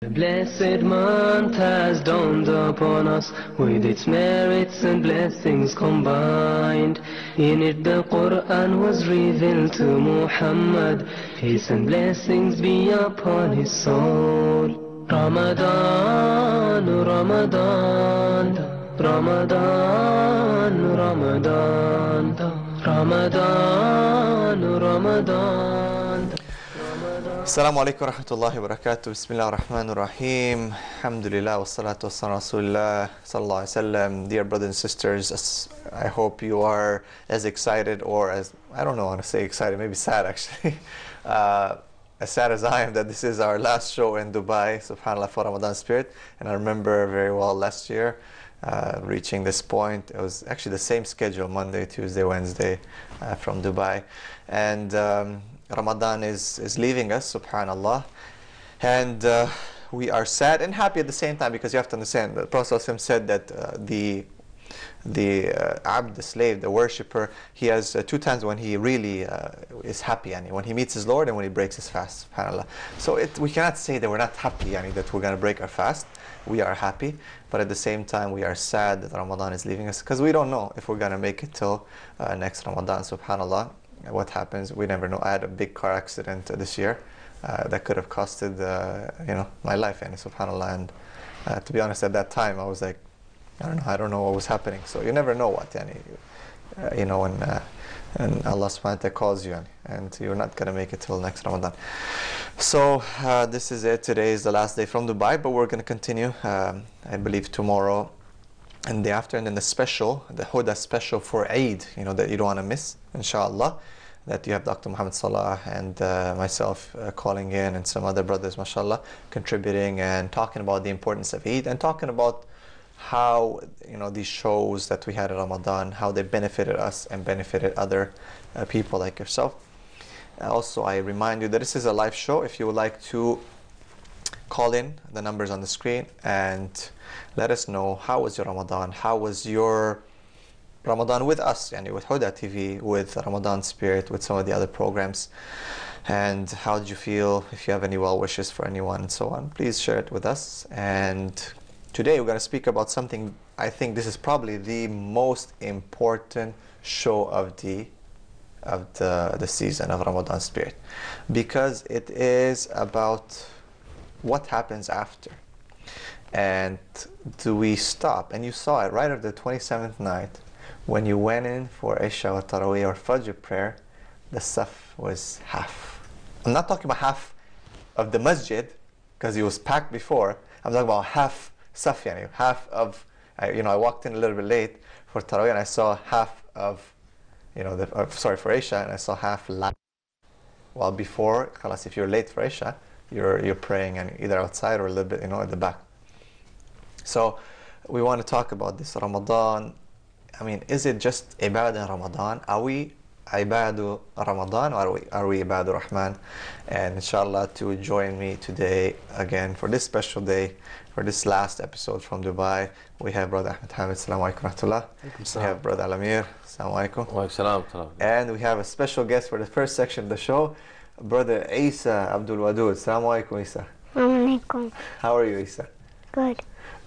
The blessed month has dawned upon us with its merits and blessings combined. In it the Quran was revealed to Muhammad. Peace and blessings be upon his soul. Ramadan, Ramadan, Ramadan, Ramadan, Ramadan, Ramadan. Assalamu alaikum wa rahmatullahi wa barakatuh. Bismillah ar-Rahman ar-Rahim. Alhamdulillah wa salatu wa salam Rasulullah sallallahu alaihi wasallam. Dear brothers and sisters, I hope you are as excited or as, I don't know how to say excited, maybe sad actually. As sad as I am that this is our last show in Dubai, subhanAllah, for Ramadan spirit. And I remember very well last year reaching this point. It was actually the same schedule, Monday, Tuesday, Wednesday from Dubai. And Ramadan is leaving us, subhanallah, and we are sad and happy at the same time, because you have to understand the Prophet said that the abd, the slave, the worshipper, he has two times when he really is happy, yani, when he meets his Lord and when he breaks his fast, subhanallah. So we cannot say that we're not happy, yani, that we're going to break our fast. We are happy, but at the same time we are sad that Ramadan is leaving us, because we don't know if we're going to make it till next Ramadan, subhanallah. What happens, we never know. I had a big car accident this year that could have costed my life, and subhanallah. And to be honest, at that time I was like, I don't know what was happening. So you never know what, when Allah subhanahu wa ta'ala calls you, and you're not going to make it till next Ramadan. So this is it. Today is the last day from Dubai, but we're going to continue I believe tomorrow and the after, and then the special, the Huda special for Eid, that you don't want to miss, inshallah, that you have Dr. Muhammad Salah and myself calling in, and some other brothers, mashallah, contributing and talking about the importance of Eid, and talking about how, these shows that we had in Ramadan, how they benefited us and benefited other people like yourself. Also, I remind you that this is a live show. If you would like to call in, the numbers on the screen, and let us know, how was your Ramadan? How was your Ramadan with us, with Huda TV, with Ramadan Spirit, with some of the other programs? And how did you feel? If you have any well wishes for anyone and so on, please share it with us. And today we're going to speak about something, I think this is probably the most important show of the season of Ramadan Spirit, because it is about what happens after. And do we stop? And you saw it right after the 27th night, when you went in for Isha or Taraweeh or Fajr prayer, the saf was half. I'm not talking about half of the masjid, because it was packed before. I'm talking about half saf, half of, I walked in a little bit late for Taraweeh, and I saw half of, for Isha, and I saw half light. While before, khalas, if you're late for Isha, you're praying and either outside or a little bit, at the back. So we want to talk about this Ramadan. Is it just ibadah Ramadan? Are we ibadu Ramadan, or are we ibadu Rahman? And inshallah, to join me today again for this special day, for this last episode from Dubai, we have Brother Ahmed Hamid. Assalamu alaikum rahmatullah. We have Brother Alamir. Assalamu alaikum. And we have a special guest for the first section of the show, Brother Isa Abdul Wadud. Assalamu alaikum, Isa. Assalamu alaikum. How are you, Isa? Good.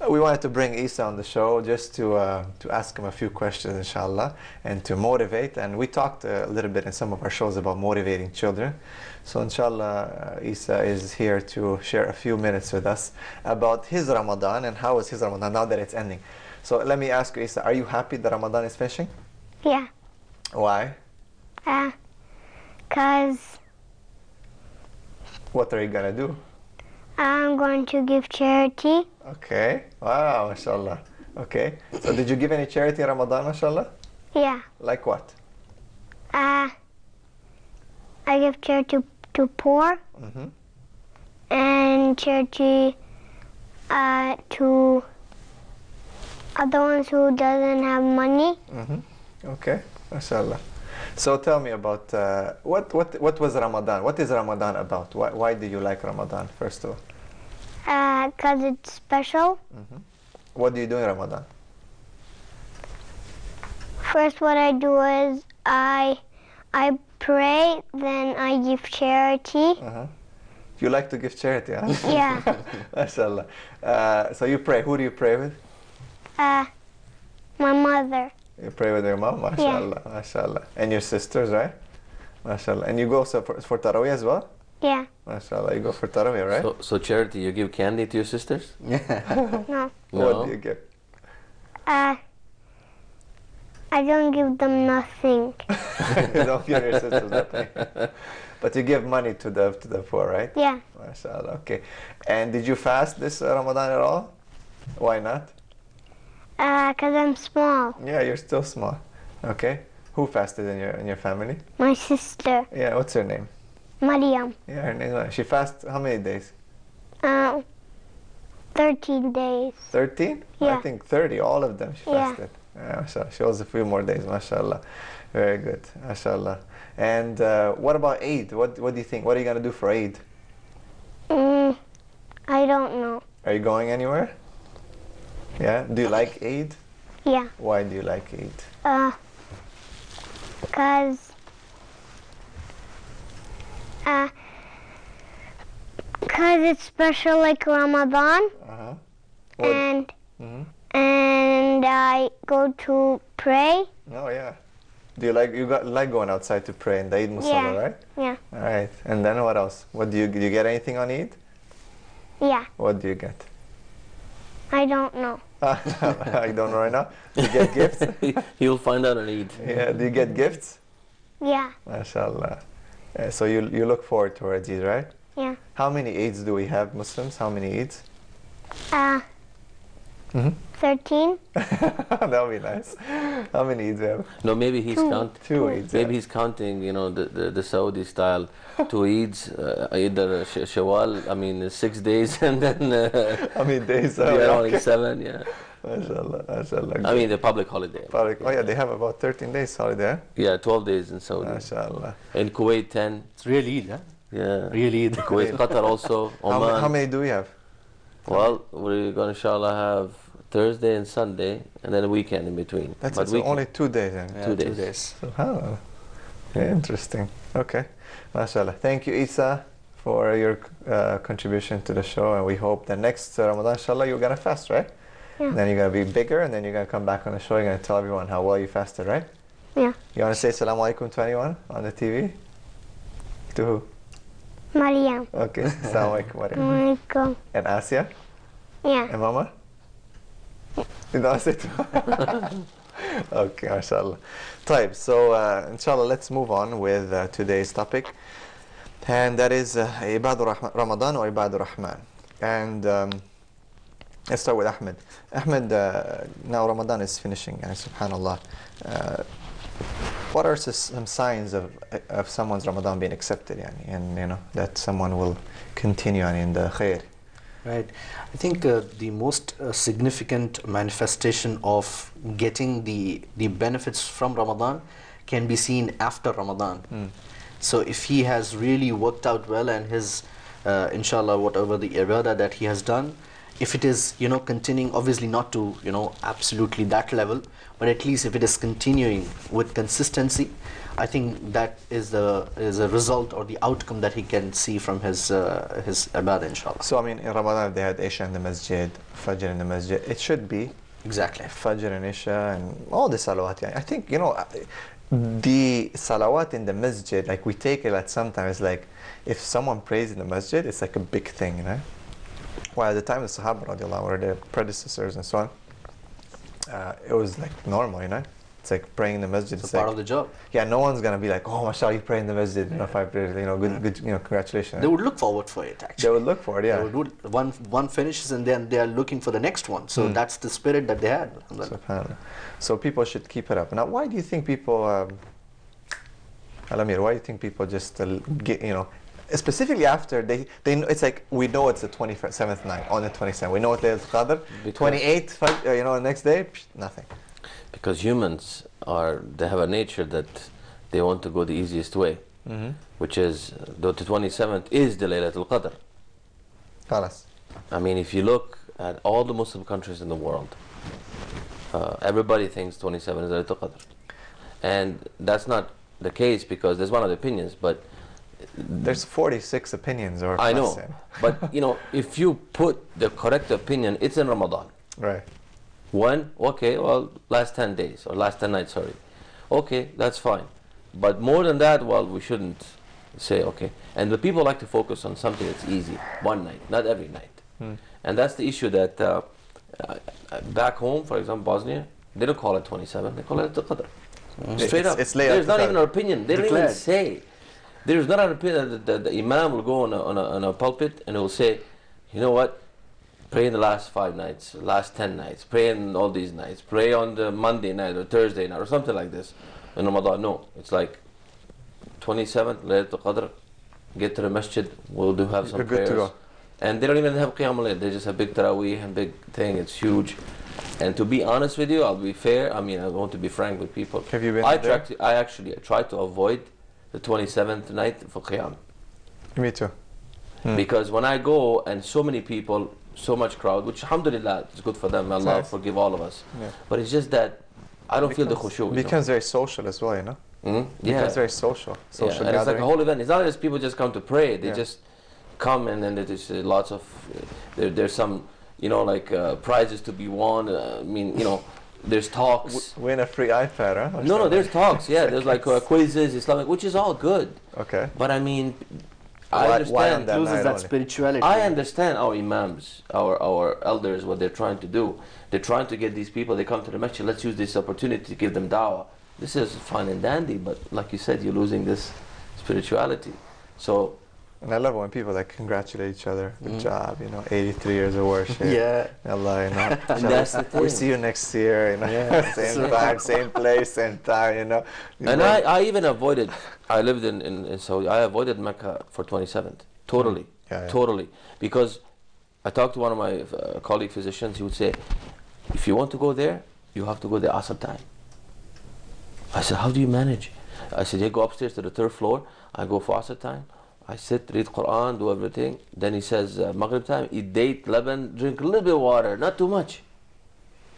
We wanted to bring Isa on the show just to ask him a few questions, inshallah, and to motivate. And we talked a little bit in some of our shows about motivating children. So inshallah, Isa is here to share a few minutes with us about his Ramadan and how was his Ramadan now that it's ending. So let me ask you, Isa, are you happy that Ramadan is finishing? Yeah. Why? 'Cause what are you gonna do? I'm going to give charity. Okay. Wow, mashallah. Okay. So did you give any charity in Ramadan, mashallah? Yeah. Like what? I give charity to poor. And charity to other ones who doesn't have money. Okay, mashallah. So tell me about what was Ramadan? What is Ramadan about? Why do you like Ramadan, first of all? 'Cause it's special. What do you do in Ramadan? First, what I do is I pray, then I give charity You like to give charity, huh? Yeah. MashaAllah. So you pray. Who do you pray with? My mother. You pray with your mom? MashaAllah. MashaAllah. And your sisters, right? MashaAllah. And you go for Taraweeh as well? Yeah. MashaAllah. You go for Taraweeh, right? So charity, you give candy to your sisters? No. What do you give? I don't give them nothing. You don't give your sisters nothing. But you give money to the poor, right? Yeah. MashaAllah. Okay. And did you fast this Ramadan at all? Why not? 'Cause I'm small. Yeah, you're still small. Okay. Who fasted in your family? My sister, Yeah, what's her name? Mariam. Yeah, her name. She fasts how many days? 13 days. 13? Yeah. I think 30. All of them she Yeah. fasted. Yeah, mashallah. She was a few more days. MashaAllah. Very good. MashaAllah. And what about Eid? What do you think? What are you gonna do for Eid? I don't know. Are you going anywhere? Yeah. Do you like Eid? Yeah. Why do you like Eid? 'Cause it's special like Ramadan, Uh-huh. and Mhm. and I go to pray. Oh yeah. Do you like going outside to pray in the Eid Musalla, Yeah. right? Yeah. All right. And then what else? What do you get anything on Eid? Yeah. What do you get? I don't know. I don't know right now. Do you get gifts? You'll find out on Eid. Yeah. Do you get gifts? Yeah. MashaAllah. So you look forward towards Eid, right? Yeah. How many Eids do we have, Muslims? How many Eids? 13. That would be nice. How many Eids do we have? No, maybe he's counting. 2 Eids. Maybe he's counting, the Saudi style, 2 Eids, either Shawwal, 6 days, and then How many days? only 7, yeah. MashaAllah. MashaAllah. The public holiday. Oh yeah, they have about 13 days holiday. Yeah, 12 days in Saudi. MashaAllah. In Kuwait, 10. It's real Eid, huh? Yeah. Real Eid. Kuwait, Qatar also, Oman. How many do we have? Well, we're going to inshallah have Thursday and Sunday, and then a weekend in between. That's But it, so only 2 days. Then. Yeah, 2 2 days. days. SubhanAllah. Yeah, interesting. Okay. MashaAllah. Thank you, Isa, for your contribution to the show, and we hope that next Ramadan, inshallah, you're going to fast, right? Yeah. Then you're going to be bigger, and then you're going to come back on the show. You're going to tell everyone how well you fasted, right? Yeah. You want to say Assalamu alaikum to anyone on the TV? To who? Mariam. Okay. Assalamu alaikum. Maryam. Alaikum. And Asia? Yeah. And Mama? You don't say to Okay, mashallah. طيب, so inshallah, let's move on with today's topic. And that is Ibadur Ramadan or Ibadur Rahman. And let's start with Ahmed. Ahmed, now Ramadan is finishing, and subhanallah. What are some signs of someone's Ramadan being accepted, and that someone will continue in the khair? Right. I think the most significant manifestation of getting the benefits from Ramadan can be seen after Ramadan. So if he has really worked out well and his, inshallah, whatever the ibadah that he has done, if it is, continuing, obviously not to, absolutely that level, but at least if it is continuing with consistency, I think that is a result or the outcome that he can see from his ibadah, inshallah. So in Ramadan, if they had Isha in the masjid, Fajr in the masjid, it should be Exactly. Fajr and Isha and all the salawat. I think, the salawat in the masjid, like we take it at sometimes like if someone prays in the masjid, it's like a big thing, While at the time of the Sahaba radiallahu anhu, or their predecessors and so on, it was like normal, It's like praying in the masjid. It's part of the job. Yeah, no one's gonna be like, oh, mashallah, you pray in the masjid, 5 prayers, good, congratulations. They would look forward for it, actually. They would look for it, yeah. They would one finishes and then they are looking for the next one. So that's the spirit that they had. SubhanAllah. So people should keep it up. Now, why do you think people, Alamir, why do you think people just get, specifically after they it's like we know it's the 27th night, on the 27th. We know it's Laylatul Qadr. 28th, next day, nothing. Because humans they have a nature that they want to go the easiest way, which is the 27th is the Laylatul Qadr. Khalas. If you look at all the Muslim countries in the world, everybody thinks 27 is Laylatul Qadr. And that's not the case, because there's one of the opinions, but There's 46 opinions or I plus know, in. but you know, if you put the correct opinion, it's in Ramadan. Right. One, okay, well, last 10 days or last 10 nights, sorry. Okay, that's fine. But more than that, well, we shouldn't say, okay. And the people like to focus on something that's easy, one night, not every night. And that's the issue that back home, for example, Bosnia, they don't call it 27, they call it the Qadr. Straight up. It's There's not Laylatul even an opinion. They don't even Declared. say. There's not an opinion. The Imam will go on a pulpit and he will say, you know what? Pray in the last 5 nights, last 10 nights, pray in all these nights, pray on the Monday night or Thursday night or something like this. In Ramadan, no. It's like 27th, Laylatul Qadr, get to the masjid, we'll have some You're good prayers. to go. And they don't even have Qiyam al-Layl, they just have big Taraweeh and big thing, it's huge. And to be honest with you, I'll be fair, I mean, I want to be frank with people. Have you been I there? actually try to avoid the 27th night for Qiyam. Me too. Because when I go and so many people, so much crowd, which alhamdulillah, it's good for them, may Allah Nice. forgive all of us. Yeah. But it's just that I don't feel the khushu. It becomes very social as well, you know? Yeah. Becomes very social. Social And it's like a gathering. whole event. It's not as people just come to pray. They Yeah. just come and then there's lots of, there's some, you know, like prizes to be won. I mean, you know, there's talks. Win a free iPad, huh? Or No, something. there's talks. Yeah, there's like quizzes, Islamic, which is all good. Okay. But I mean, Why- I why understand. on that Loses night that only? spirituality. I understand our imams, our elders, what they're trying to do. They're trying to get these people, they come to the masjid, let's use this opportunity to give them da'wah. This is fine and dandy, but like you said, you're losing this spirituality. So, And I love when people like congratulate each other. Good job, you know, 83 years of worship. Yeah. Allah, you know. And that's the We thing. see you next year, you know. Yeah. Same time, same place, same time, you know. and I even avoided, I lived in Saudi, I avoided Mecca for 27th. Totally. Yeah, yeah. Totally. Because I talked to one of my colleague physicians, he would say, if you want to go there, you have to go there Asr time. I said, how do you manage? I said, you go upstairs to the 3rd floor, I go for Asr time, I sit, read Quran, do everything. Then he says, Maghrib time, eat date, leban, drink a little bit of water, not too much.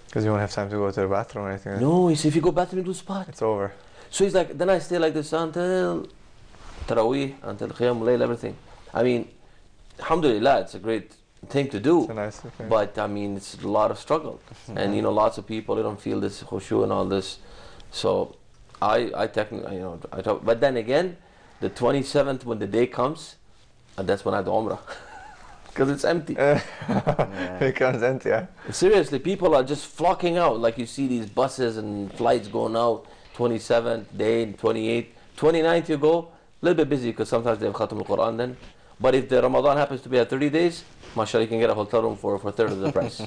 Because you won't have time to go to the bathroom or anything. No, he said, if you go bathroom, do spot. It's over. So he's like, then I stay like this until Taraweeh, until Qiyam al-Layl, everything. I mean, alhamdulillah, it's a great thing to do. It's a nice thing. But I mean, it's a lot of struggle. And you know, lots of people, they don't feel this khushu and all this. So I technically, you know, I talk, but then again, the 27th, when the day comes, and that's when I do Umrah. Because it's empty. It becomes empty, yeah. Seriously, people are just flocking out. Like you see these buses and flights going out, 27th day, 28th. 29th you go, a little bit busy because sometimes they have Khatam al-Quran then. But if the Ramadan happens to be at 30 days, mashallah, you can get a hotel room for a third of the price.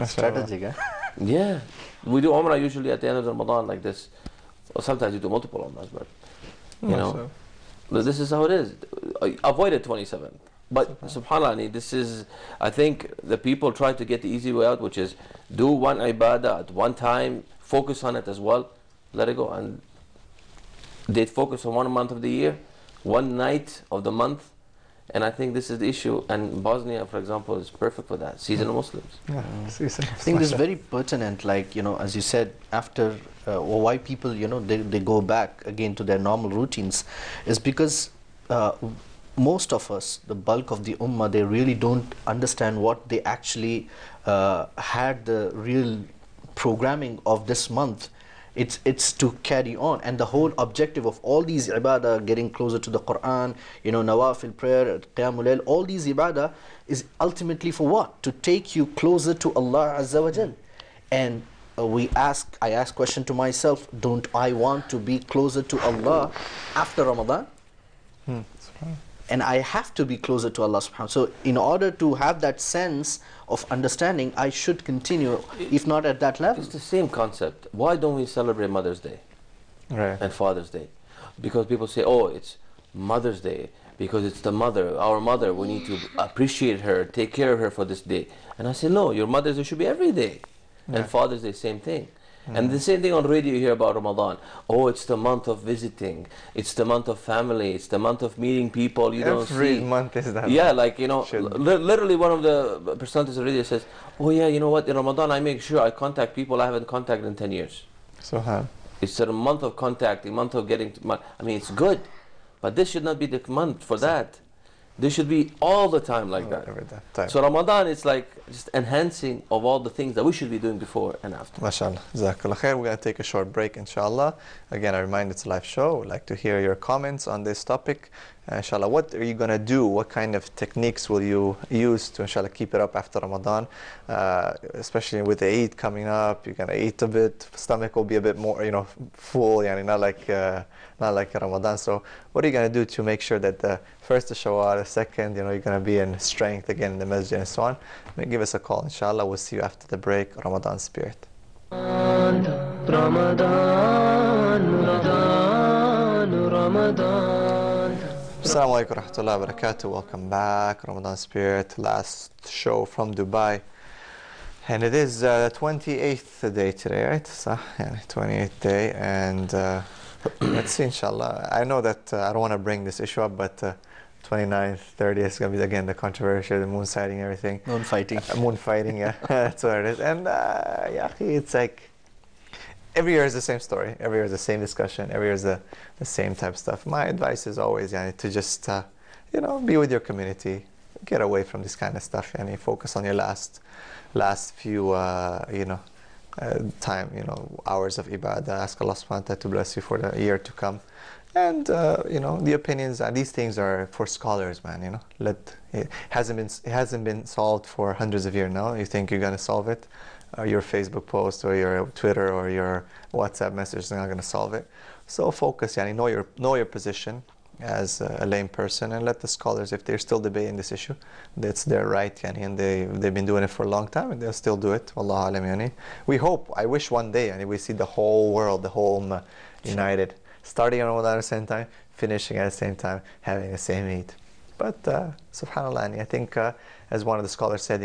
Strategic, huh? Yeah. We do Umrah usually at the end of Ramadan like this. Or sometimes you do multiple Umrahs, but you know, this is how it is. Avoid it 27th. But subhanAllah, this is, I think the people try to get the easy way out, which is do one ibadah at one time, focus on it as well, let it go. And they focus on 1 month of the year, 1 night of the month. And I think this is the issue. And Bosnia, for example, is perfect for that. Seasonal Muslims. Yeah. I think this is very pertinent, like, you know, as you said, after, or why people, you know, they go back again to their normal routines, is because most of us, the bulk of the ummah, they really don't understand what they actually had the real programming of this month. It's to carry on, and the whole objective of all these ibadah, getting closer to the Quran, you know, nawafil prayer, qiyamul layl, all these ibadah is ultimately for what? To take you closer to Allah Azza wa Jal. And I ask question to myself, don't I want to be closer to Allah after Ramadan? And I have to be closer to Allah subhanahu. So in order to have that sense of understanding, I should continue, if not at that level. It's the same concept. Why don't we celebrate Mother's Day Right. and Father's Day? Because people say, oh, it's Mother's Day, because it's the mother, our mother, we need to appreciate her, take care of her for this day. And I say, no, your Mother's Day should be every day. And Father's Day, same thing. And the same thing on radio you hear about Ramadan. Oh, it's the month of visiting. It's the month of family. It's the month of meeting people you don't see. Every month is that. Yeah, like, you know, Should. literally one of the personalities of radio says, oh yeah, you know what, in Ramadan I make sure I contact people I haven't contacted in 10 years. So hard. It's a month of contact, a month of getting to, I mean, it's good. But this should not be the month for that. This should be all the time like that. Every time. So Ramadan is like just enhancing of all the things that we should be doing before and after. MashaAllah. Jazakallah khair. We're going to take a short break, inshallah. Again, I remind it's a live show. We'd like to hear your comments on this topic. Inshallah, what are you going to do? What kind of techniques will you use to, inshallah, keep it up after Ramadan? Especially with the Eid coming up, you're going to eat a bit. Stomach will be a bit more, full, yani not like Ramadan. So what are you going to do to make sure that the first Shawwal, the second, you're going to be in strength again in the masjid and so on? Give us a call, inshallah. We'll see you after the break. Ramadan spirit. Ramadan, Ramadan. Assalamu alaikum wa rahmatullahi wa barakatuh. Welcome back. Ramadan spirit, last show from Dubai. And it is the 28th day today, right? So, yeah, 28th day. And let's see, inshallah. I know that I don't want to bring this issue up, but 29th, 30th is going to be, again, the controversy, the moon sighting, everything. Moon fighting. Moon fighting, yeah. That's what it is. And yeah, it's like, every year is the same story. Every year is the same discussion. Every year is the same type of stuff. My advice is always, to just, be with your community. Get away from this kind of stuff, focus on your last few, hours of ibadah. Ask Allah subhanahu wa ta'ala to bless you for the year to come. And, the opinions, these things are for scholars, man, it hasn't been solved for hundreds of years now. You think you're going to solve it? Your Facebook post or your Twitter or your WhatsApp message is not going to solve it. So focus, know your position as a lame person, and let the scholars, if they're still debating this issue, that's their right, and they've been doing it for a long time, and they'll still do it. Wallahu alam, We hope, I wish one day, we see the whole world, the whole ummah united, starting on Ramadan at the same time, finishing at the same time, having the same Eid. But subhanallah, I think as one of the scholars said,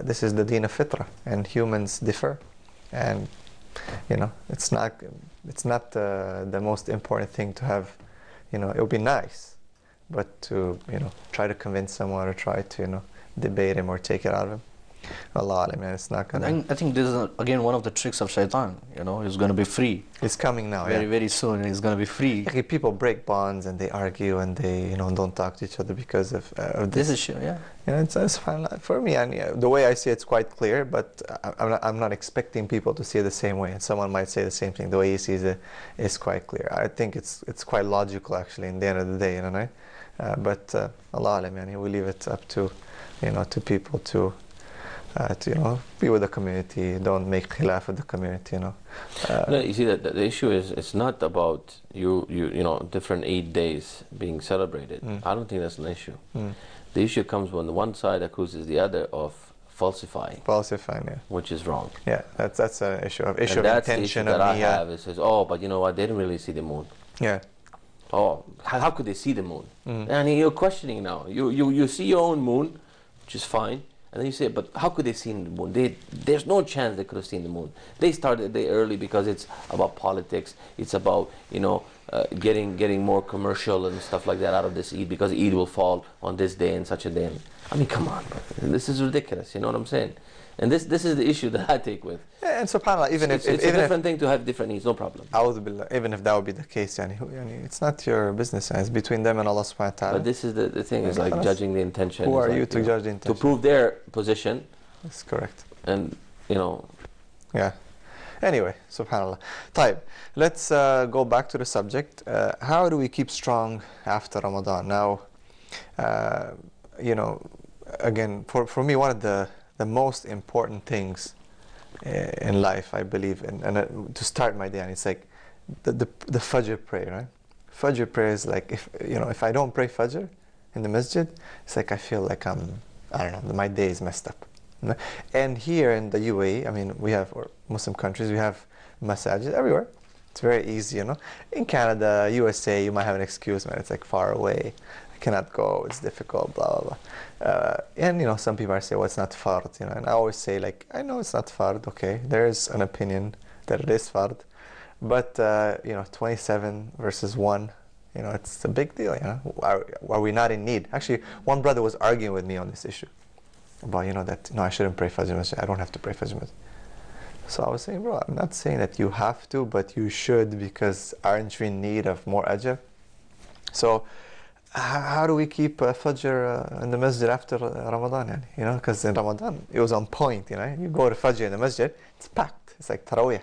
this is the deen of fitrah, and humans differ, and it's not the most important thing to have. It would be nice, but to try to convince someone or try to debate him or take it out of him. Allah, it's not gonna. I think this is again one of the tricks of shaitan. He's going to be free. It's coming now. Very, very soon. He's going to be free. People break bonds and they argue and they don't talk to each other because of this issue. Yeah. It's fine for me. And the way I see it's quite clear, but I'm not expecting people to see it the same way. And someone might say the same thing. The way he sees it is quite clear. I think it's quite logical actually. In the end of the day, but Allah, we leave it up to to people to be with the community. Don't make khilaf with the community. No, you see that the issue is it's not about different Eid days being celebrated. I don't think that's an issue. The issue comes when the one side accuses the other of falsifying, yeah, which is wrong. Yeah, that's an issue of intention. That's the issue that I have. It says, oh, but you know what? They didn't really see the moon. Yeah. Oh, how could they see the moon? And you're questioning now. You see your own moon, which is fine. And then you say, but how could they see the moon? There's no chance they could have seen the moon. They started the day early because it's about politics. It's about, getting more commercial and stuff like that out of this Eid, because Eid will fall on this day and such a day. I mean, come on, bro. This is ridiculous. You know what I'm saying? And this is the issue that I take with. Yeah, and subhanAllah, it's a different thing to have different needs, no problem. Even if that would be the case, it's not your business. It's between them and Allah subhanahu wa ta'ala. But this is the thing, is like judging the intention. Who are you to judge the intention? To prove their position. That's correct. And, Yeah. Anyway, subhanAllah. Taib, let's go back to the subject. How do we keep strong after Ramadan? Now, again, for me, one of the most important things in life, I believe, and to start my day, and it's like the Fajr prayer, right? Fajr prayer is like, if I don't pray Fajr in the masjid, it's like I feel like I don't know, my day is messed up. And here in the UAE, we have, or Muslim countries, we have masajid everywhere. It's very easy, In Canada, USA, you might have an excuse, man, it's like far away. I cannot go, it's difficult, blah, blah, blah. And, some people say, well, it's not fard, and I always say, like, I know it's not fard, okay. There's an opinion that it is fard. But, 27 versus 1, it's a big deal, Are we not in need? Actually, one brother was arguing with me on this issue. About, that, I shouldn't pray Fajr Masjid. I don't have to pray Fajr Masjid. So I was saying, bro, I'm not saying that you have to, but you should, because aren't you in need of more ajr? So how do we keep Fajr in the masjid after Ramadan? Yani? You know, because in Ramadan it was on point. You know, you go to Fajr in the masjid, it's packed. It's like Taraweeh.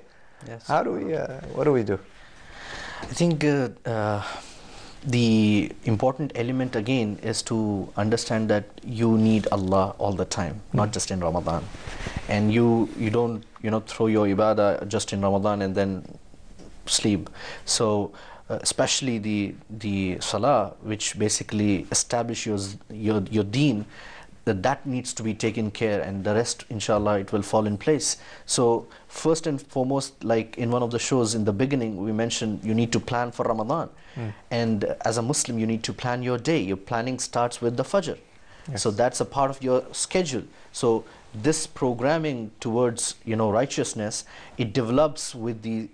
Yes. How do we? What do we do? I think the important element again is to understand that you need Allah all the time, not just in Ramadan. And you don't throw your ibadah just in Ramadan and then sleep. So especially the salah, which basically establishes your deen, that needs to be taken care, and the rest, inshallah, it will fall in place. So first and foremost, like in one of the shows in the beginning, we mentioned you need to plan for Ramadan. And as a Muslim, you need to plan your day. Your planning starts with the Fajr. Yes. So that's a part of your schedule. So this programming towards righteousness, it develops with the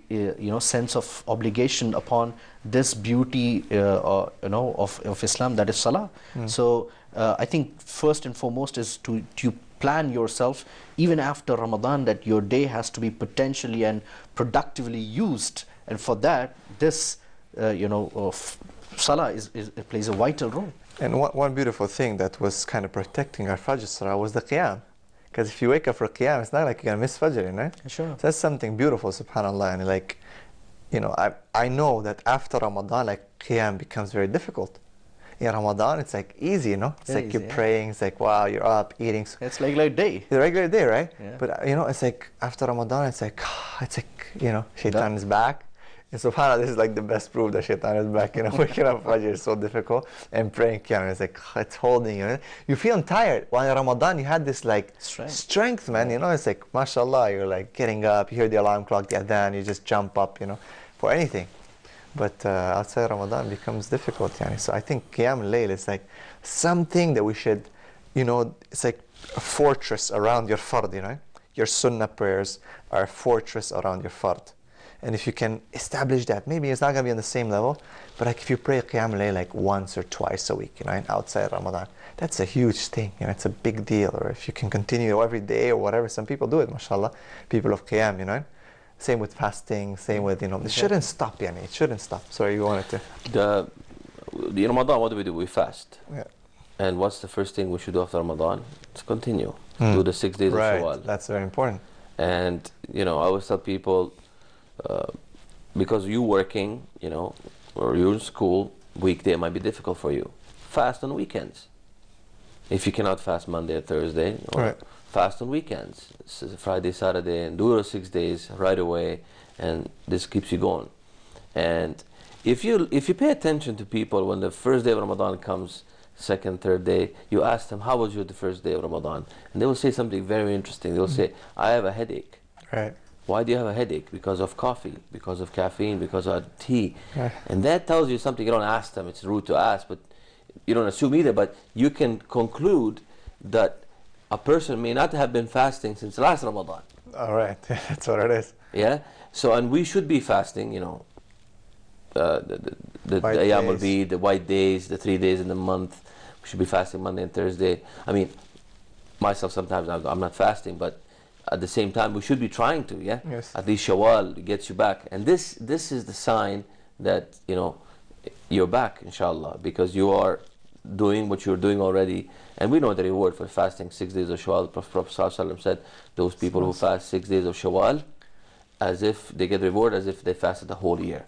sense of obligation upon this beauty of Islam, that is Salah. So I think first and foremost is to plan yourself even after Ramadan, that your day has to be potentially and productively used, and for that this Salah it plays a vital role. And one beautiful thing that was kind of protecting our Fajr Salah was the Qiyam. Because if you wake up for Qiyam, it's not like you're going to miss Fajr, you know? Sure. So that's something beautiful, subhanAllah. And like, I know that after Ramadan, like, Qiyam becomes very difficult. In Ramadan, it's like easy, It's Very like easy, you're praying, it's like, wow, you're up, eating. It's like a day. The regular day, right? Yeah. But, it's like, after Ramadan, it's like, Shaitan is back. And subhanAllah, this is like the best proof that Shaitan is back. Waking up Fajr is so difficult, and praying Qiyam, it's like, it's holding you. You feel tired. While in Ramadan, you had this like strength, man. It's like, mashallah, you're like getting up, you hear the alarm clock, the adhan, you just jump up, for anything. But outside Ramadan, it becomes difficult. So I think Qiyam al-Layl is like something that we should, it's like a fortress around your fard, Your sunnah prayers are a fortress around your fard. And if you can establish that, maybe it's not going to be on the same level, but like if you pray Qiyam al-Layl like once or twice a week, and outside Ramadan, that's a huge thing, it's a big deal. Or if you can continue every day or whatever, some people do it, mashallah, people of Qiyam, Same with fasting, same with, it shouldn't stop, it shouldn't stop. Sorry, you wanted to. The Ramadan, what do? We fast. Yeah. And what's the first thing we should do after Ramadan? To continue. Do the 6 days of Shawwal. That's very important. And, I always tell people, because you working, or you're in school, weekday might be difficult for you. Fast on weekends. If you cannot fast Monday or Thursday, or fast on weekends. It's Friday, Saturday, and do it 6 days right away, and this keeps you going. And if you pay attention to people, when the first day of Ramadan comes, second, third day, you ask them, how was the first day of Ramadan? And they will say something very interesting. They will say, I have a headache. Right. Why do you have a headache? Because of coffee, because of caffeine, because of tea. And that tells you something. You don't ask them, it's rude to ask, but you don't assume either, but you can conclude that a person may not have been fasting since last Ramadan. All right, that's what it is. Yeah, so, and we should be fasting, the Ayyam al-Bid, the white days, the 3 days in the month. We should be fasting Monday and Thursday. I mean, myself sometimes I'm not fasting, but at the same time, we should be trying to, Yes. At least Shawwal gets you back. And this is the sign that, you're back, inshallah, because you are doing what you're doing already. And we know the reward for fasting 6 days of Shawwal. Prophet ﷺ said, those people who fast 6 days of Shawwal, as if they get reward as if they fasted the whole year.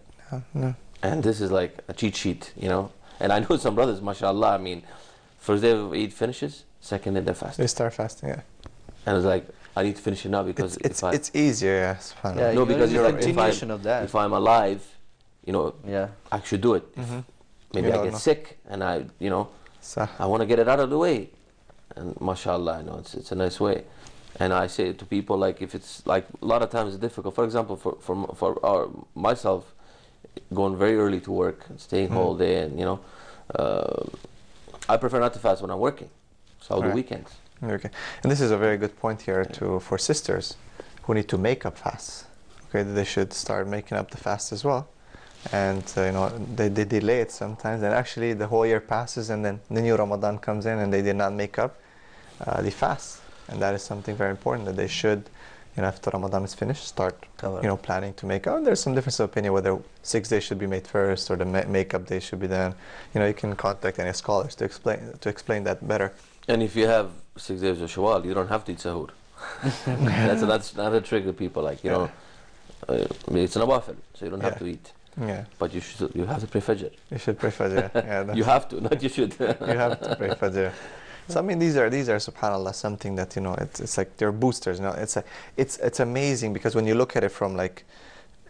No. And this is like a cheat sheet, And I know some brothers, mashallah, I mean, first day of Eid finishes, second day they're fasting. They start fasting, And it's like, I need to finish it now because it's easier, subhanAllah. Yeah, no, because you're if, continuation of that. if I'm alive, I should do it. Maybe I get sick and I want to get it out of the way. And mashallah, it's a nice way. And I say to people, like, if it's like a lot of times it's difficult. For example, for myself, going very early to work, and staying whole day, and I prefer not to fast when I'm working, so I'll do weekends. Okay, and this is a very good point here for sisters who need to make up fasts. Okay, they should start making up the fast as well, and they delay it sometimes, and actually the whole year passes, and then the new Ramadan comes in, and they did not make up the fast, and that is something very important that they should after Ramadan is finished, start planning to make. There's some difference of opinion whether 6 days should be made first or the makeup day should be then. You can contact any scholars to explain that better. And if you have 6 days of Shawwal, you don't have to eat sahur. That's not a trick that people like. It's an awafil, so you don't have to eat. Yeah. But you have to pray Fajr. You should pray Fajr. Yeah. You have to, not you should. You have to pray Fajr. So these are subhanallah something that it's like they're boosters. It's amazing because when you look at it from like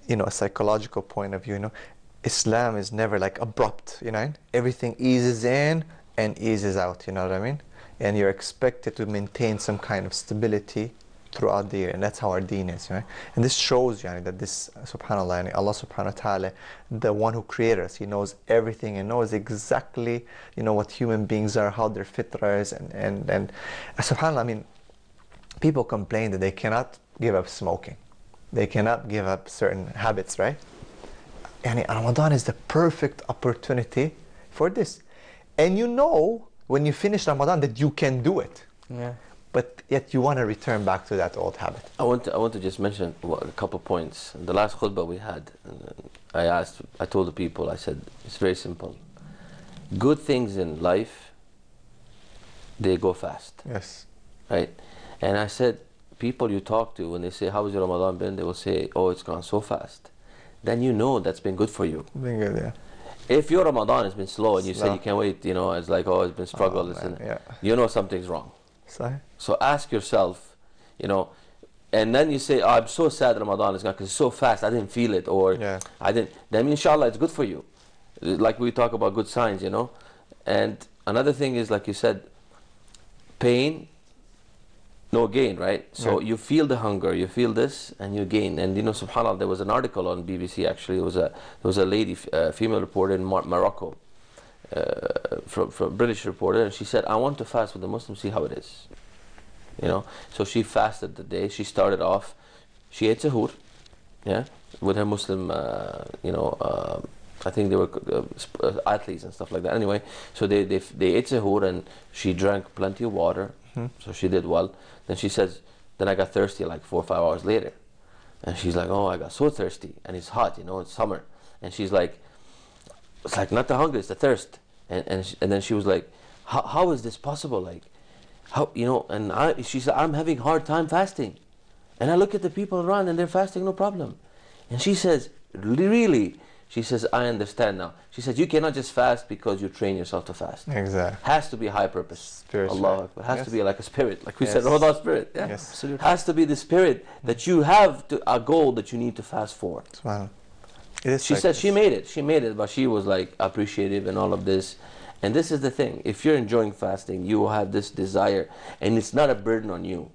a psychological point of view, Islam is never like abrupt. Everything eases in and eases out. You know what I mean? And you're expected to maintain some kind of stability throughout the year, and that's how our deen is, right? And this shows that this subhanallah, Allah subhanahu wa ta'ala, the one who created us, He knows everything and knows exactly what human beings are, how their fitrah is, and subhanallah, people complain that they cannot give up smoking, they cannot give up certain habits, right? And Ramadan is the perfect opportunity for this, and when you finish Ramadan that you can do it. Yeah. But yet you want to return back to that old habit. I want to just mention a couple points. The last khutbah we had, I told the people, I said, it's very simple. Good things in life, they go fast. Yes. Right? And I said, people you talk to, when they say, how has your Ramadan been? They will say, oh, it's gone so fast. Then that's been good for you. Been good, yeah. If your Ramadan has been slow and you say you can't wait, it's like, oh, it's been struggle, something's wrong. So ask yourself, and then you say, oh, I'm so sad Ramadan is gone because it's so fast, I didn't feel it, or I didn't. Then inshallah it's good for you. Like we talk about good signs, And another thing is, like you said, pain, no gain, right? So you feel the hunger, you feel this, and you gain. And subhanAllah, there was an article on BBC actually. There was a lady, female reporter in Morocco. From British reporter, and she said, I want to fast with the Muslims, see how it is. So she fasted the day. She started off, she ate sahur, with her Muslim, I think they were athletes and stuff like that. Anyway, so they ate sahur and she drank plenty of water, so she did well. Then she says, then I got thirsty like 4 or 5 hours later. And she's like, oh, I got so thirsty, and it's hot, it's summer. And she's like, it's like not the hunger, it's the thirst. And then she was like, how is this possible? Like, how, and she said, I'm having a hard time fasting. And I look at the people around and they're fasting no problem. And she says, really? She says, I understand now. She says, you cannot just fast because you train yourself to fast. Exactly. Has to be a high purpose. Spiritual. Allah. It has to be like a spirit. Like we said, Ramadan spirit. Yeah? Yes. Absolutely. Has to be the spirit that you have a goal that you need to fast for. Wow. She said she made it, but she was like appreciative and all of this. And this is the thing, if you're enjoying fasting, you will have this desire, and it's not a burden on you.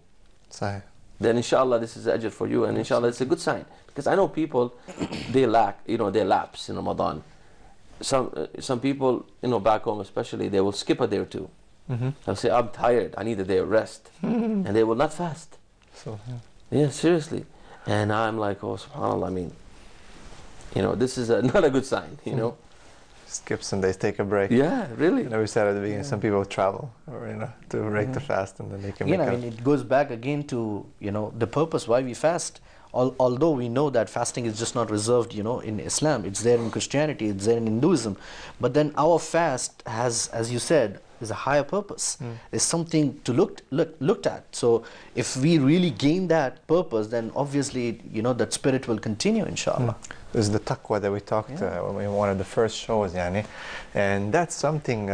Sahih. Then inshallah this is ajr for you, and inshallah it's a good sign. Because I know people, they lapse in Ramadan. Some people, back home especially, they will skip a day or two. They'll say, I'm tired, I need a day of rest. And they will not fast. So, yeah, seriously. And I'm like, oh, subhanAllah, this is not a good sign, Skip some days, take a break. Yeah, really. We said at the beginning, some people travel, or to break the fast, and then they can make it goes back again to the purpose why we fast. Although we know that fasting is just not reserved, in Islam, it's there in Christianity, it's there in Hinduism, but then our fast has, as you said, is a higher purpose. It's something to looked at. So if we really gain that purpose, then obviously that spirit will continue, inshallah. This is the taqwa that we talked in one of the first shows, and that's something.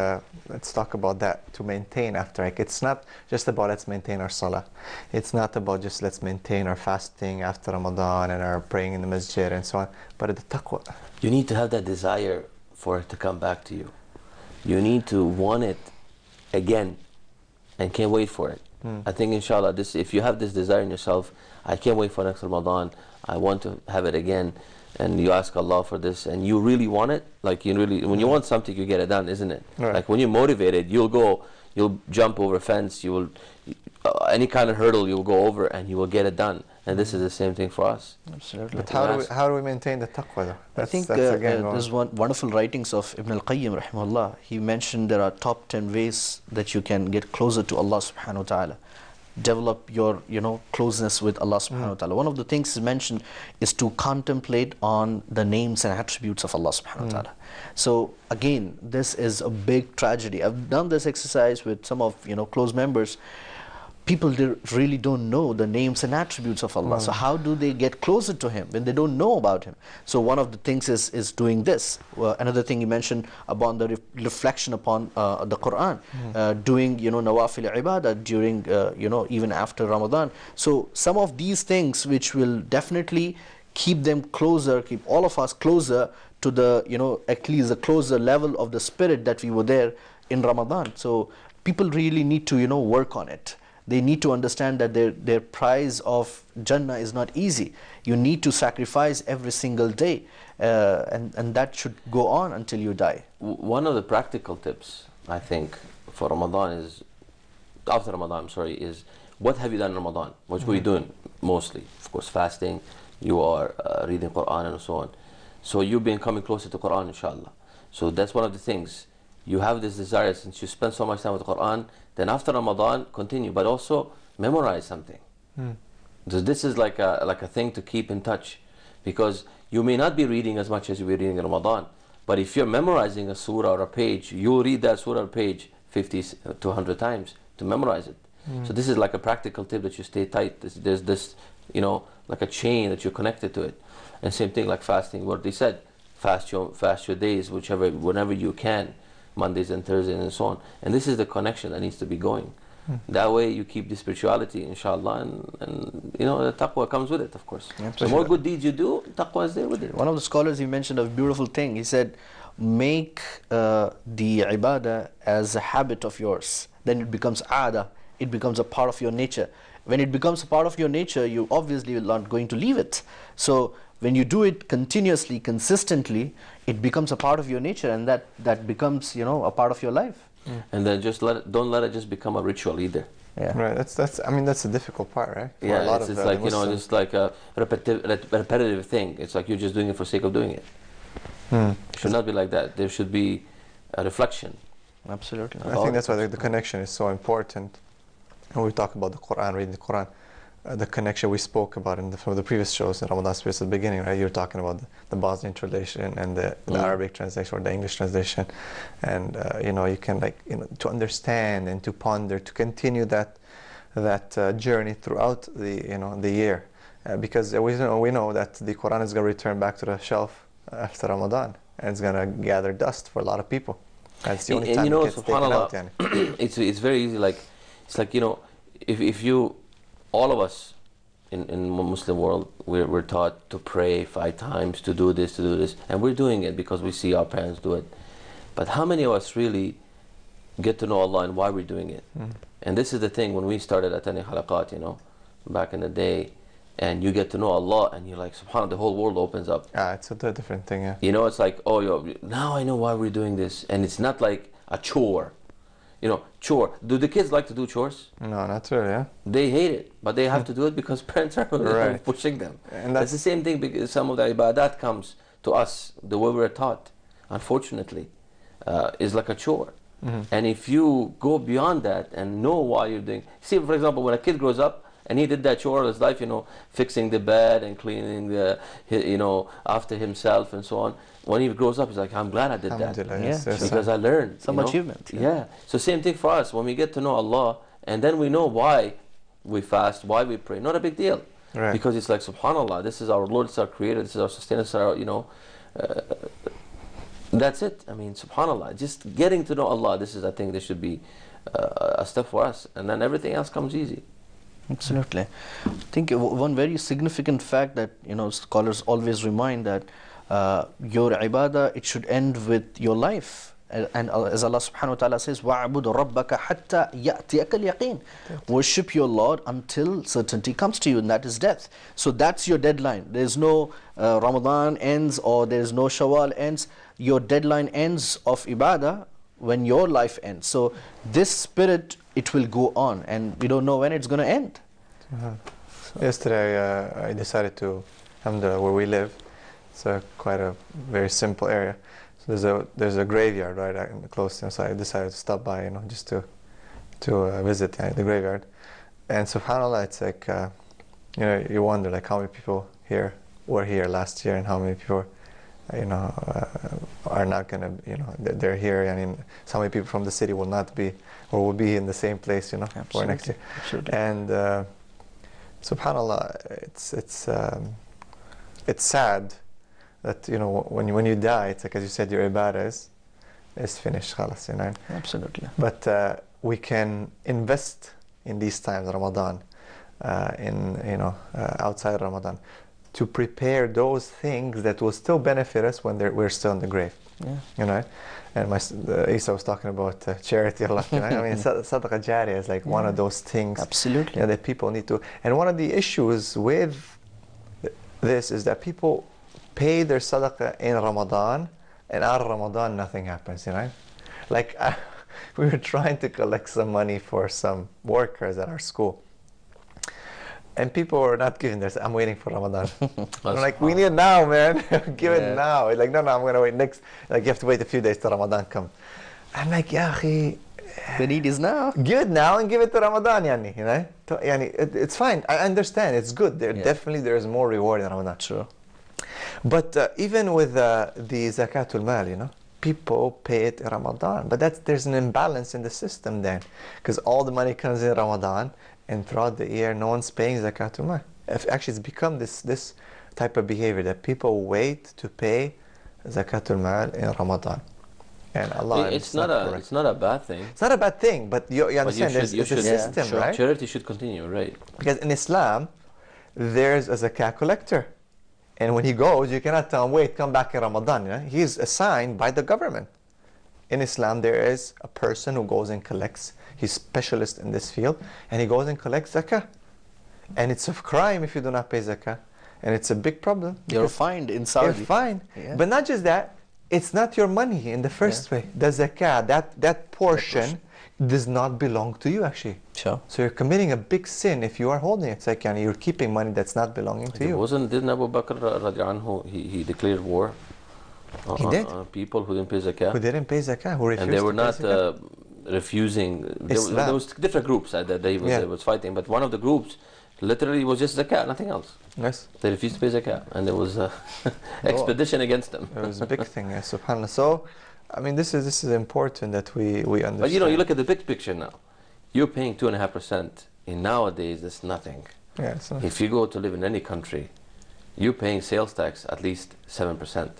Let's talk about that to maintain after. Like, it's not just about let's maintain our salah. It's not about just let's maintain our fasting after Ramadan and our praying in the masjid and so on. But the taqwa. You need to have that desire for it to come back to you. You need to want it again and can't wait for it. I think inshallah if you have this desire in yourself, I can't wait for next Ramadan, I want to have it again, and you ask Allah for this and you really want it, like when you want something you get it done, isn't it? Right. Like when you're motivated, you'll jump over a fence, you will any kind of hurdle you will go over and you will get it done. And this is the same thing for us. Absolutely. But how do we maintain the taqwa though? I think there's wonderful writings of Ibn al-Qayyim rahimahullah. He mentioned there are top 10 ways that you can get closer to Allah subhanahu wa ta'ala. develop your closeness with Allah subhanahu wa ta'ala. One of the things mentioned is to contemplate on the names and attributes of Allah subhanahu wa ta'ala. So again, this is a big tragedy. I've done this exercise with some of close members. People really don't know the names and attributes of Allah. So how do they get closer to Him when they don't know about Him? So one of the things is doing this. Another thing you mentioned about the reflection upon the Quran, doing nawafil ibadah during even after Ramadan. So some of these things which will definitely keep them closer, keep all of us closer to the at least the closer level of the spirit that we were there in Ramadan. So people really need to work on it. They need to understand that their prize of Jannah is not easy. You need to sacrifice every single day, and that should go on until you die. One of the practical tips, I think, for Ramadan is, after Ramadan, is what have you done in Ramadan? What were you doing mostly? Of course, fasting, you are reading Quran and so on. So you've been coming closer to Quran, inshallah. So that's one of the things. You have this desire, since you spend so much time with the Quran, then after Ramadan, continue, but also memorize something. So this is like a thing to keep in touch, because you may not be reading as much as you were reading in Ramadan, but if you're memorizing a surah or a page, you'll read that surah or page 50 to 100 times to memorize it. So this is like a practical tip, that you stay tight. There's this, like a chain that you're connected to it. And same thing like fasting, what they said, fast your days, whenever you can. Mondays and Thursdays and so on. And this is the connection that needs to be going. That way you keep the spirituality, inshallah, and the taqwa comes with it, of course. The more good deeds you do, taqwa is there with it. One of the scholars, he mentioned a beautiful thing. He said, make the ibadah as a habit of yours. Then it becomes aada. It becomes a part of your nature. When it becomes a part of your nature, you obviously are not going to leave it. So when you do it continuously, consistently, it becomes a part of your nature, and that becomes a part of your life. And then don't let it just become a ritual either. Yeah. Right. That's a difficult part, right? For yeah. a lot it's of, like Muslims. just like a repetitive thing. It's like you're just doing it for the sake of doing it. It should not be like that. There should be a reflection. Absolutely. I think that's why the connection is so important. When we talk about the Quran, reading the Quran, the connection we spoke about from the previous shows in Ramadan Space at the beginning, right? You're talking about the Bosnian translation and the Arabic translation or the English translation, and you can to understand and to ponder, to continue that journey throughout the year, because we know that the Quran is going to return back to the shelf after Ramadan, and it's going to gather dust for a lot of people. That's the only time it gets taken out. It's very easy. It's like if you, all of us in the Muslim world, we're taught to pray 5 times, to do this, and we're doing it because we see our parents do it. But how many of us really get to know Allah and why we're doing it? And this is the thing, when we started attending halaqat, back in the day, and you get to know Allah, and you're like, subhanAllah, the whole world opens up. It's a different thing, yeah. It's like, now I know why we're doing this, and it's not like a chore. Chore. Do the kids like to do chores? No, not really, yeah. They hate it, but they have to do it because parents are pushing them. And that's the same thing, because some of the ibadat comes to us, the way we're taught, unfortunately, is like a chore. And if you go beyond that and know why you're doing... See, for example, when a kid grows up, and he did that chore all his life, fixing the bed and cleaning after himself and so on. When he grows up, he's like, I'm glad I did that. Yes, because I learned. Some achievement. Yeah. So same thing for us. When we get to know Allah, and then we know why we fast, why we pray, not a big deal. Right. Because it's like, subhanAllah, this is our Lord, this is our Creator, this is our sustainer, this is our, that's it. I mean, subhanAllah, just getting to know Allah, this is, I think, this should be a step for us. And then everything else comes easy. Absolutely. I think one very significant fact that scholars always remind, that your ibadah, it should end with your life. And as Allah subhanahu wa ta'ala says, وَعْبُدْ رَبَّكَ حَتَّى يَأْتِيَكَ الْيَقِينَ. Worship your Lord until certainty comes to you, and that is death. So that's your deadline. There's no Ramadan ends, or there's no Shawwal ends. Your deadline ends of ibadah when your life ends. So this spirit, it will go on, and we don't know when it's going to end. Yesterday I decided to, alhamdulillah, where we live, it's quite a very simple area. So there's a graveyard right close, so I decided to stop by, just to visit the graveyard. and subhanallah, it's like you know, you wonder like how many people here were here last year and how many people, you know, are not gonna, you know, they're here. I mean, so many people from the city will not be, or will be in the same place, you know, for next year. Absolutely. And subhanallah, it's sad that, you know, when you die, it's like, as you said, your ibadah is finished, khalas, you know. Absolutely. But we can invest in these times, Ramadan, in, you know, outside Ramadan, to prepare those things that will still benefit us when we're still in the grave. Yeah. You know, and Isa was talking about charity a lot. You know? I mean, sadaqah jariyah is like one of those things. Absolutely. You know, that people need to. And one of the issues with this is that people pay their sadaqah in Ramadan, and out of Ramadan nothing happens. You know, like we were trying to collect some money for some workers at our school. And people were not giving this. I'm waiting for Ramadan. I'm like, we need it now, man. Give it now. Like, no, I'm going to wait next. Like, you have to wait a few days till Ramadan come. I'm like, yeah, the need is now. Give it now and give it to Ramadan, yani, you know? Yani, it's fine. I understand. It's good. Definitely there is more reward in Ramadan. True. But even with the zakatul mal, you know, people pay it in Ramadan. But there's an imbalance in the system then. Because all the money comes in Ramadan, and throughout the year, no one's paying zakatul mal. Actually, it's become this type of behavior that people wait to pay zakatul mal in Ramadan. And Allah, it's not a bad thing. It's not a bad thing, but you understand, there's a system, sure. right? Charity should continue, right? Because in Islam, there's a zakat collector. And when he goes, you cannot tell him, wait, come back in Ramadan. You know? He's assigned by the government. In Islam, there is a person who goes and collects. He's specialist in this field, and he goes and collects zakah. And it's a crime if you do not pay zakah. And it's a big problem. You're fined in Saudi. You're fined. Yeah. But not just that, it's not your money in the first way. The zakah, that portion does not belong to you actually. Sure. So you're committing a big sin if you are holding it. It's like you're keeping money that's not belonging to you. Didn't Abu Bakr radiallahu anhu, he declared war on people who didn't pay zakah? Who didn't pay zakah, who refused and they were to pay not refusing. There was different groups that they was fighting, but one of the groups literally was just zakat, nothing else. Yes. They refused to pay zakat, and there was an expedition against them. It was a big thing, yes, subhanAllah. So, I mean, this is important that we understand. But you know, you look at the big picture now. You're paying 2.5%. In nowadays, that's nothing. Yeah, if you go to live in any country, you're paying sales tax at least 7%.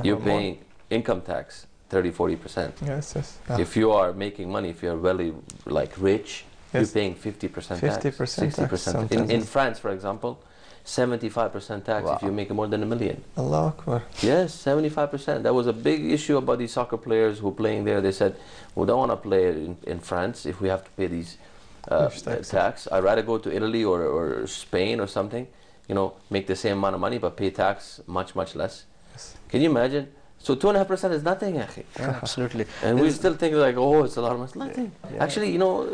You're paying income tax 30-40%. Yes. If you are making money, if you're really like rich, you're paying 50% tax, 60%. In France, for example, 75% tax if you're making more than $1 million. Allah Akbar. Yes, 75%. That was a big issue about these soccer players who are playing there. They said, we don't want to play in France if we have to pay these tax. I'd rather go to Italy or Spain or something, you know, make the same amount of money but pay tax much less. Yes. Can you imagine? So 2.5% is nothing, akhi. Yeah, absolutely. And we still think like, oh, it's a lot of money. It's nothing. Yeah. Actually, you know,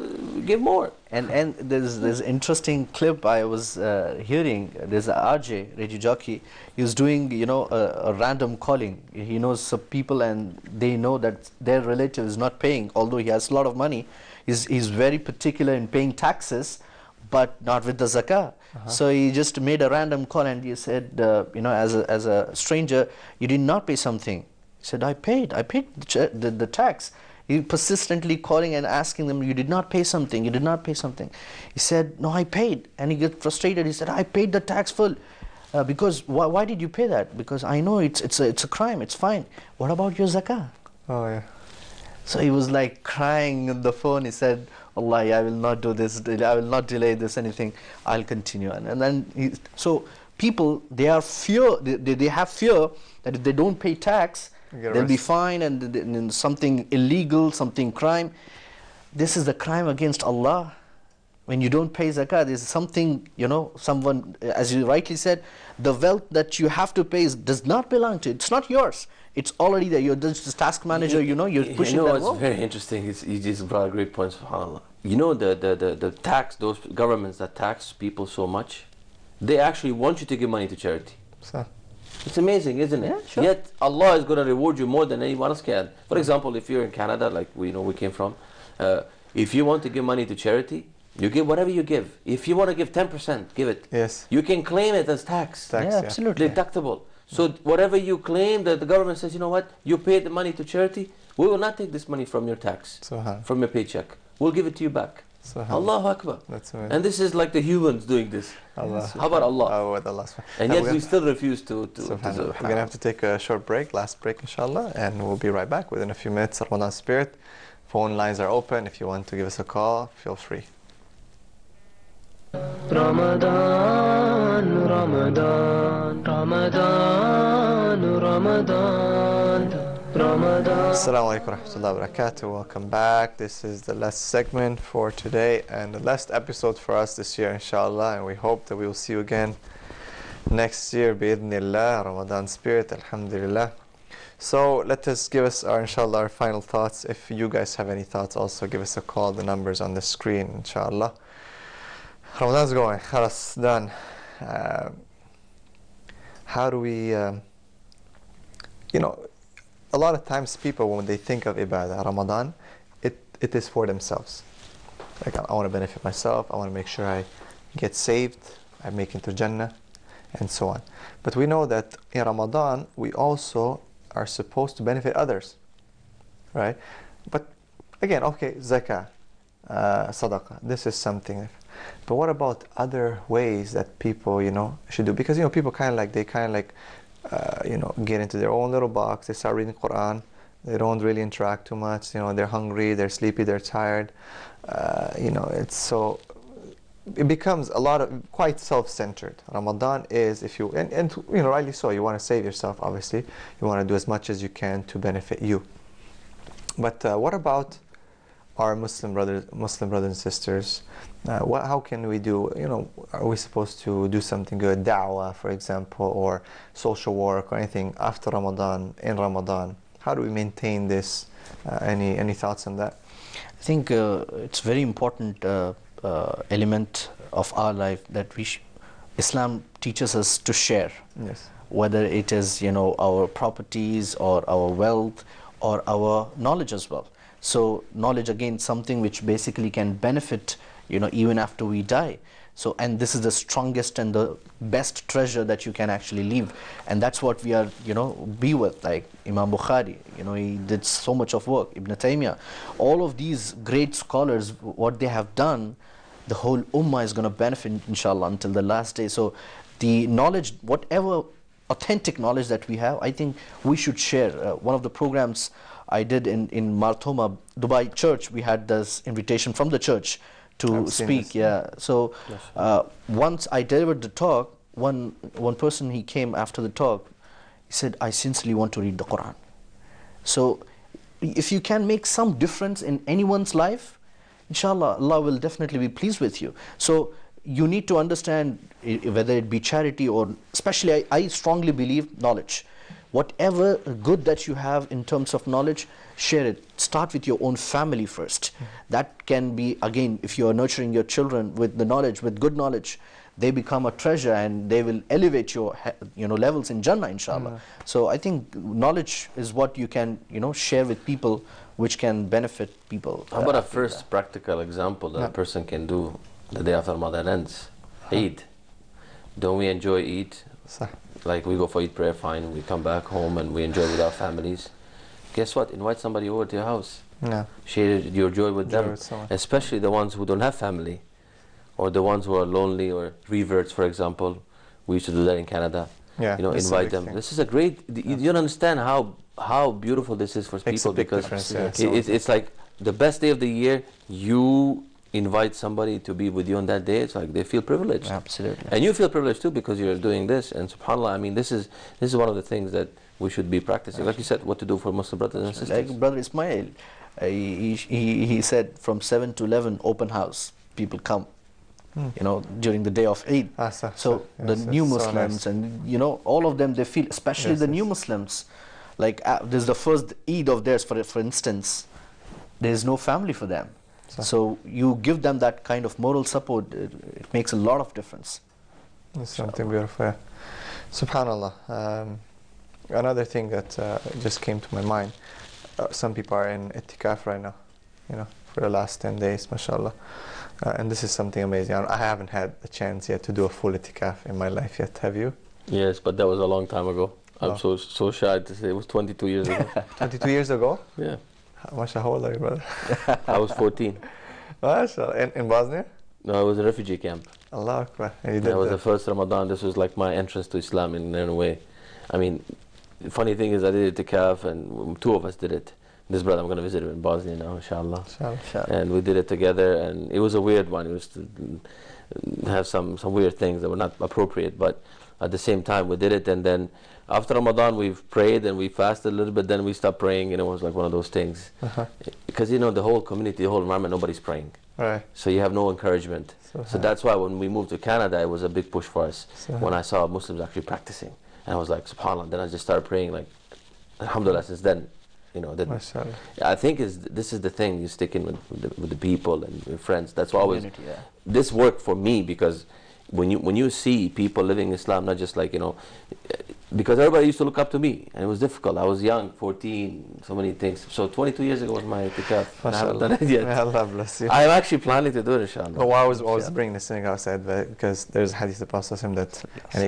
give more. And there's interesting clip I was hearing. There's a RJ, radio jockey. He was doing, you know, a random calling. He knows some people and they know that their relative is not paying, although he has a lot of money. He's very particular in paying taxes, but not with the zakah. So he just made a random call and he said, you know, as a stranger, you did not pay something. He said, I paid the tax. He persistently calling and asking them, you did not pay something, you did not pay something. He said, no, I paid. And he got frustrated. He said, I paid the tax full. Because why did you pay that? Because I know it's a crime, it's fine. What about your zakah? Oh, yeah. So he was like crying on the phone. He said, Allah, I will not do this, I will not delay this, anything, I'll continue. And then, so people, they have fear that if they don't pay tax, they'll be fined and something illegal, something crime. This is the crime against Allah. When you don't pay zakah, there's something, you know, someone, as you rightly said, the wealth that you have to pay does not belong to you. It's not yours. It's already there. You're just a task manager, you know, you're pushing that. You know, it's very interesting. You just brought a great point, subhanAllah. You know, the tax, those governments that tax people so much, they actually want you to give money to charity. So. It's amazing, isn't it? Yeah, sure. Yet Allah is going to reward you more than anyone else can. For example, if you're in Canada, like we came from, If you want to give money to charity, you give whatever you give. If you want to give 10%, give it. Yes. You can claim it as tax. Tax, Yeah, absolutely. Deductible. So whatever you claim, that the government says, you know what, you paid the money to charity, we will not take this money from your tax, Subhan. from your paycheck. We'll give it to you back. Subhan. Allahu Akbar. That's amazing. And this is like the humans doing this. Allah. How about Allah? Oh, with Allah. And yet we still refuse to Subhanallah. We're going to have to take a short break, last break inshallah, and we'll be right back within a few minutes. Ramadan Spirit. Phone lines are open. If you want to give us a call, feel free. Ramadan, Ramadan, Ramadan, Ramadan, Ramadan. Assalamu alaikum warahmatullahi wabarakatuh. Welcome back. This is the last segment for today and the last episode for us this year inshallah, and we hope that we will see you again next year bi'idhnillah. Ramadan Spirit, alhamdulillah. So let us give us our inshallah our final thoughts. If you guys have any thoughts, also give us a call. The numbers on the screen inshallah. Ramadan's going, khalas, done. How do we, you know, a lot of times people, when they think of ibadah, Ramadan, it is for themselves. Like, I want to benefit myself, I want to make sure I get saved, I make it to Jannah, and so on. But we know that in Ramadan, we also are supposed to benefit others, right? But again, okay, zakah, sadaqah, this is something. But what about other ways that people, you know, should do? Because, you know, people kind of like, you know, get into their own little box. They start reading Quran. They don't really interact too much. You know, they're hungry, they're sleepy, they're tired. You know, it's so, it becomes a lot of quite self-centered. Ramadan is, if you, and you know, rightly so, you want to save yourself, obviously. You want to do as much as you can to benefit you. But what about our Muslim brothers and sisters? How can we do, you know, are we supposed to do something good, da'wah for example, or social work or anything after Ramadan, in Ramadan? How do we maintain this? Any thoughts on that? I think it's very important element of our life that Islam teaches us to share. Yes. Whether it is, you know, our properties or our wealth or our knowledge as well. So knowledge, again, something which basically can benefit, you know, even after we die. So, and this is the strongest and the best treasure that you can actually leave. And that's what we are, you know, be with, like Imam Bukhari, you know, he did so much of work, Ibn Taymiyyah. All of these great scholars, what they have done, the whole ummah is going to benefit, inshallah, until the last day. So the knowledge, whatever authentic knowledge that we have, I think we should share. One of the programs I did in Marthoma, Dubai church, we had this invitation from the church to speak. Yeah. So once I delivered the talk, one person, he came after the talk, he said, I sincerely want to read the Quran. So if you can make some difference in anyone's life, inshallah, Allah will definitely be pleased with you. So you need to understand whether it be charity or, especially I strongly believe knowledge. Whatever good that you have in terms of knowledge, share it. Start with your own family first. That can be, again, if you are nurturing your children with the knowledge, with good knowledge, they become a treasure and they will elevate your, you know, levels in Jannah, inshallah. So I think knowledge is what you can, you know, share with people, which can benefit people. How about a first practical example that a person can do the day after Ramadan ends? Eid. Don't we enjoy Eid? Like, we go for Eid prayer, fine, we come back home and we enjoy with our families. Guess what? Invite somebody over to your house. Share your joy with them, especially the ones who don't have family, or the ones who are lonely, or reverts, for example. We used to do that in Canada. Yeah, you know, invite them. This is a great, you don't understand how beautiful this is for people, because it's like the best day of the year. You invite somebody to be with you on that day, it's like they feel privileged. Absolutely. And you feel privileged too, because you're doing this. And subhanAllah, I mean, this is one of the things that we should be practicing. Like you said, what to do for Muslim brothers and sisters. Like Brother Ismail, he said from 7 to 11, open house, people come, you know, during the day of Eid. So the new Muslims, and you know, all of them, they feel, especially the new Muslims, like this is the first Eid of theirs, for instance, there is no family for them. So you give them that kind of moral support, it makes a lot of difference. It's something beautiful, yeah. SubhanAllah. Another thing that just came to my mind, some people are in itikaf right now, you know, for the last 10 days, mashallah. And this is something amazing. I haven't had a chance yet to do a full itikaf in my life yet. Have you? Yes, but that was a long time ago. I'm so shy to say it was 22 years ago. 22 years ago? Yeah. Mashallah, how old are you, brother? I was 14. Mashallah. In Bosnia? No, it was a refugee camp. Allah Akbar. And you did That was the first Ramadan. This was like my entrance to Islam in a way. I mean, the funny thing is I did itikaf and two of us did it. This brother, I'm going to visit him in Bosnia now, inshallah. And we did it together, and it was a weird one. It was to have some weird things that were not appropriate, but at the same time we did it. And then after Ramadan we've prayed and we fasted a little bit, then we stopped praying, and it was like one of those things. Because you know, the whole community, the whole environment, nobody's praying. Right. So you have no encouragement. So that's why when we moved to Canada, it was a big push for us when I saw Muslims actually practicing. And I was like, subhanAllah. Then I just started praying, like, alhamdulillah, since then. You know, that I think this is the thing, you stick in with the people and your friends. That's why always this worked for me, because when you see people living Islam, not just like, you know, because everybody used to look up to me, and it was difficult. I was young, 14, so many things. So 22 years ago was my itikaf. I haven't done it yet. May Allah bless you. I'm actually planning to do it, inshallah. Well, I was bringing this thing outside, because there's hadith of Prophet that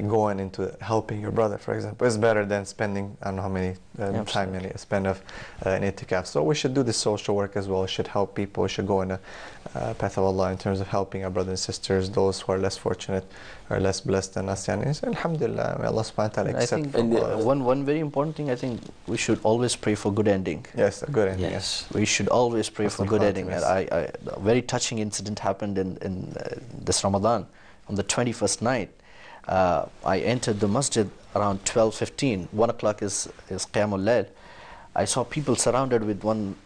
going into helping your brother, for example, is better than spending, I don't know how many time you spend of an itikaf. So we should do this social work as well. We should help people. We should go in the path of Allah in terms of helping our brothers and sisters, those who are less fortunate or less blessed than us. Alhamdulillah, may Allah subhanahu wa ta'ala accept. I think one very important thing, I think we should always pray for good ending. Yes, a good ending. Yes, we should always pray for good ending. And a very touching incident happened in this Ramadan. On the 21st night, I entered the masjid around 12:15. 1 o'clock is Qiyamul Layl. I saw people surrounded with one,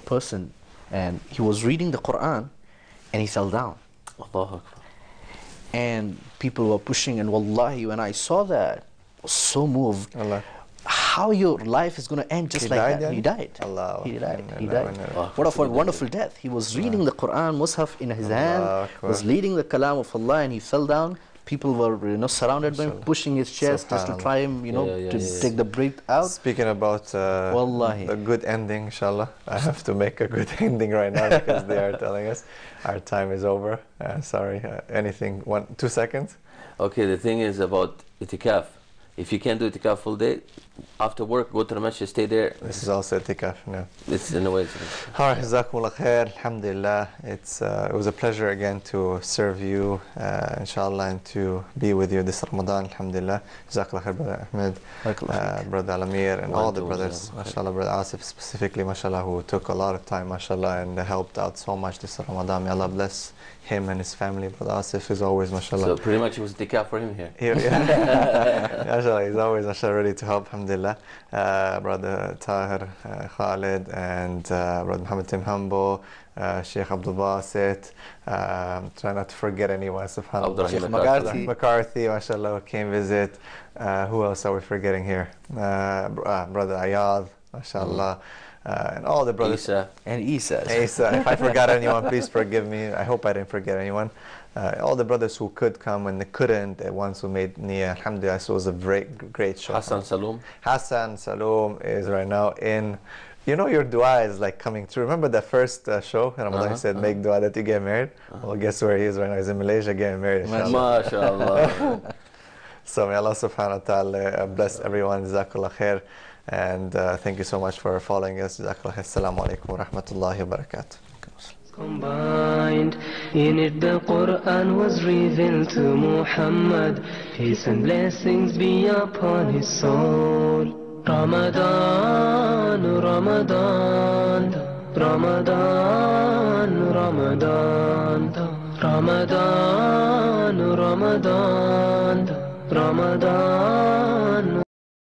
person, and he was reading the Quran, and he fell down. Allahu Akbar. And people were pushing, and wallahi, when I saw that, I was so moved. Allah. How your life is going to end just like that? He died. Allah. He died. What a wonderful death. He was reading the Quran, Mus'haf in his hand, was leading the Kalam of Allah, and he fell down. People were surrounded by him, pushing his chest just to try him, to take the breath out. Speaking about a good ending, inshallah, I have to make a good ending right now, because they are telling us our time is over. Sorry, anything, 2 seconds? Okay, the thing is about itikaf. If you can't do itikaf full day, after work, go to the masjid, stay there. This is also itikaf now. This is in a way. Alright, Jazakumullah khair, alhamdulillah. It was a pleasure again to serve you, inshallah, and to be with you this Ramadan, alhamdulillah. Jazakallah khair, Brother Ahmed, Brother Alamir, and all the brothers, mashallah, Brother Asif specifically, mashallah, who took a lot of time, mashallah, and helped out so much this Ramadan. May Allah bless him and his family. Brother Asif is always, mashallah. So pretty much it was itikaf for him here. Mashallah, he's always, mashallah, ready to help, alhamdulillah. Brother Tahir Khalid, and Brother Muhammad Tim Hambo, Sheikh Abdul Basit, try not to forget anyone, subhanAllah. Sheikh McCarthy, mashallah, came visit. Who else are we forgetting here? Brother Ayad, mashallah. And all the brothers. Isa. If I forgot anyone, please forgive me. I hope I didn't forget anyone. All the brothers who could come and they couldn't, the ones who made niyyah, alhamdulillah, so it was a great show. Hassan Saloom is right now in, your dua is like coming through. Remember that first show in Ramadan, he said, make dua that you get married? Well, guess where he is right now? He's in Malaysia getting married, inshallah. MashaAllah. So may Allah subhanahu wa ta'ala bless everyone. Jazakallah khair. And thank you so much for following us. Jazakallah khair. Assalamu alaikum wa rahmatullahi wa barakatuh. Combined in it, the Quran was revealed to Muhammad. Peace and blessings be upon his soul. Ramadan, Ramadan, Ramadan, Ramadan, Ramadan, Ramadan, Ramadan.